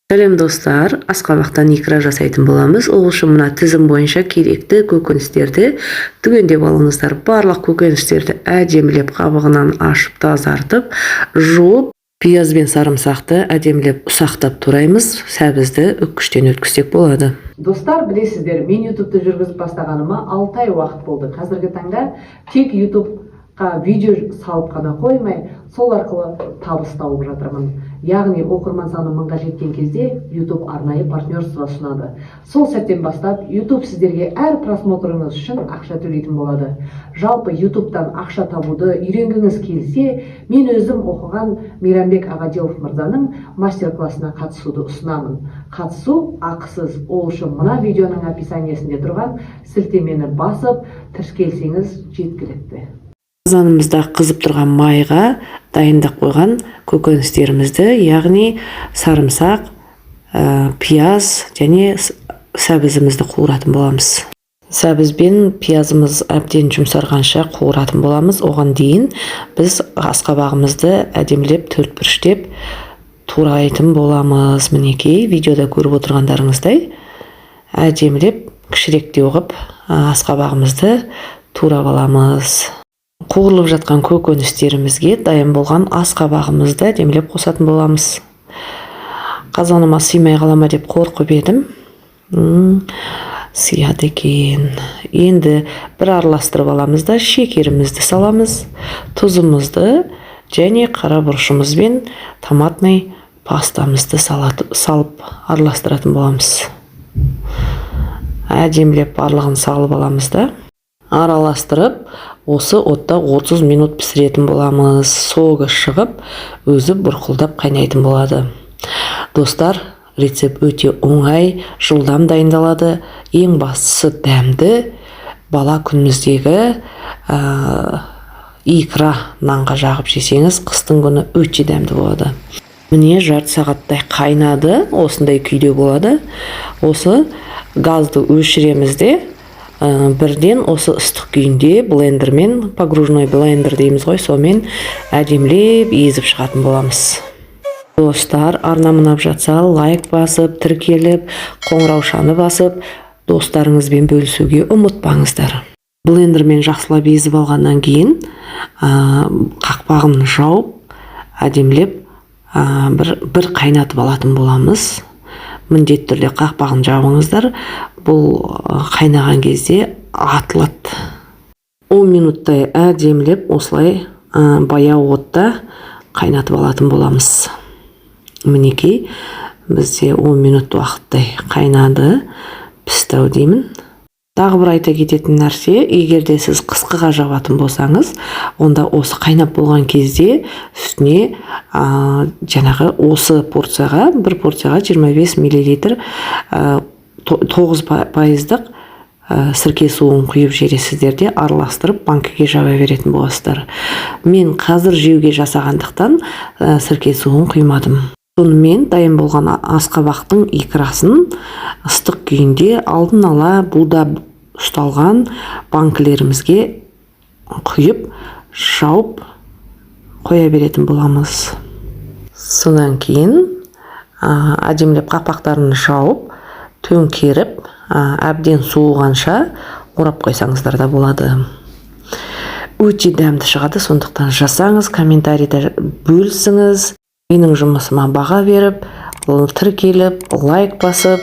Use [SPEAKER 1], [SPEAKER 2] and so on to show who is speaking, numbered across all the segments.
[SPEAKER 1] Сәлем достар, асқабақтан икра жасайтын боламыз. Ол үшін мына тізім бойынша керекті көкөністерді түгендеп алыңыздар. Барлық көкөністерді әдемілеп қабығынан ашып тазартып, жуып, пияз бен сарымсақты әдемілеп ұсақтап тураймыз. Сәбізді үккіштен өткізсек болады.
[SPEAKER 2] Достар, білесіздер, мен ютубты жүргізіп бастағаныма 6 ай уақыт болды. Қазіргі таңда тек ютубқа видео салып қана қоймай, сол арқылы табыс тауып жатырмын. Яғни оқырман саны 1000-ға жеткен кезде YouTube арнайы партнерство ұсынады. Сол сәттен бастап YouTube сіздерге әр просмотрыңыз үшін ақша төлейтін болады. Жалпы YouTube'тан ақша табуды үйренгіңіз келсе, мен өзім оқыған Мейрамбек Ағадилов мырзаның мастер-классына қатысуды ұсынамын. Қатысу ақысыз. Ол үшін мына видеоның описаниесінде тұрған сілтемені басып тіркелсеңіз жеткілікті.
[SPEAKER 1] Қазанымызда қызып тұрған майға дайындап қойған көкөністерімізді, яғни сарымсақ, пияз және сәбізімізді қуыратын боламыз. Сәбіз бен пиязымыз әбден жұмсарғанша қуыратын боламыз. Оған дейін біз асқабағымызды әдемілеп төртбұрыштеп турайтын боламыз. Мінекей видеода көріп отырғандарыңыздай әдемілеп кішіректеу қып асқабағымызды турап аламыз. Қуырылып жатқан көкөністерімізге дайын болған асқабағымызды әдемілеп қосатын боламыз. Қазаныма сыймай қалама деп қорқып едім. Сыяды екен. Енді бір араластырып аламыз да шекерімізді саламыз, тұзымызды және қара бұрышымыз бен томатный пастамызды салып араластыратын боламыз. Әдемілеп барлығын салып аламыз да араластырып, осы отта 30 минут пісіретін боламыз. Соғы шығып, өзі бұрқылдап қайнайтын болады. Достар, рецепт өте оңай, жылдам дайындалады. Ең бастысы дәмді, бала күніңіздегі икра нанға жағып жесеңіз, қыстың күні өте дәмді болады. Міне жарты сағаттай қайнады, осындай күйде болады. Осы газды өшіреміз де, бірден осы ыстық күйінде блендермен, погружной блендер дейміз ғой, сомен әдемілеп езіп шығатын боламыз. Достар, арнам ұнап жатса лайк басып, тіркеліп, қоңыраушаны басып, достарыңызбен бөлісуге ұмытпаңыздар. Блендермен жақсылап езіп алғаннан кейін қақпағын жауып, әдемілеп бір қайнатып алатын боламыз. Міндетті түрде қақпағын жауыңыздар, бұл қайнаған кезде атылады. 10 минуттай әдемілеп осылай баяу отта қайнатып алатын боламыз. Мінекей, бізде 10 минут уақыттай қайнады, пісті деймін. Тағы бір айта кететін нәрсе, егерде сіз қысқыға жабатын болсаңыз, онда осы қайнап болған кезде үстіне жаңағы осы порцияға, бір порцияға 25 мл 9% сірке суын құйып жібересіздер де араластырып банкіге жаба беретін боласыздар. Мен қазір жеуге жасағандықтан сірке суын құймадым. Сонымен дайын болған асқабақтың икрасын ыстық күйінде алдын ала буда ұсталған банкілерімізге құйып, жауып қоя беретін боламыз. Сонан кейін әдемілеп қақпақтарын жауып, төңкеріп, әбден суығанша орап қойсаңыздар да болады. Өте дәмді шығады, сондықтан жасаңыз, комментарийда бөлісіңіз. Менің жұмысыма баға беріп, тіркеліп, лайк басып,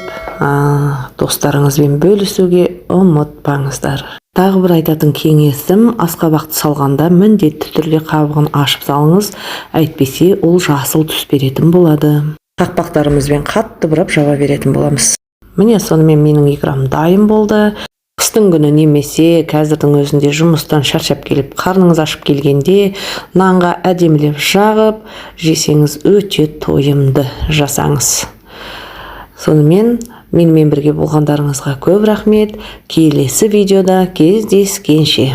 [SPEAKER 1] достарыңызбен бөлісуге ұмытпаңыздар. Тағы бір айтатын кеңесім, асқабақты салғанда міндетті түрде қабығын ашып салыңыз, әйтпесе ол жасыл түс беретін болады. Қақпақтарымызбен қатты бұрап жаба беретін боламыз. Міне сонымен менің икрам дайын болды. Қыстың күні немесе қазірдің өзінде жұмыстан шаршап келіп, қарныңыз ашып келгенде нанға әдемілеп жағып, жесеңіз өте тойымды жасаңыз. Сонымен менімен бірге болғандарыңызға көп рахмет. Келесі видеода кездескенше.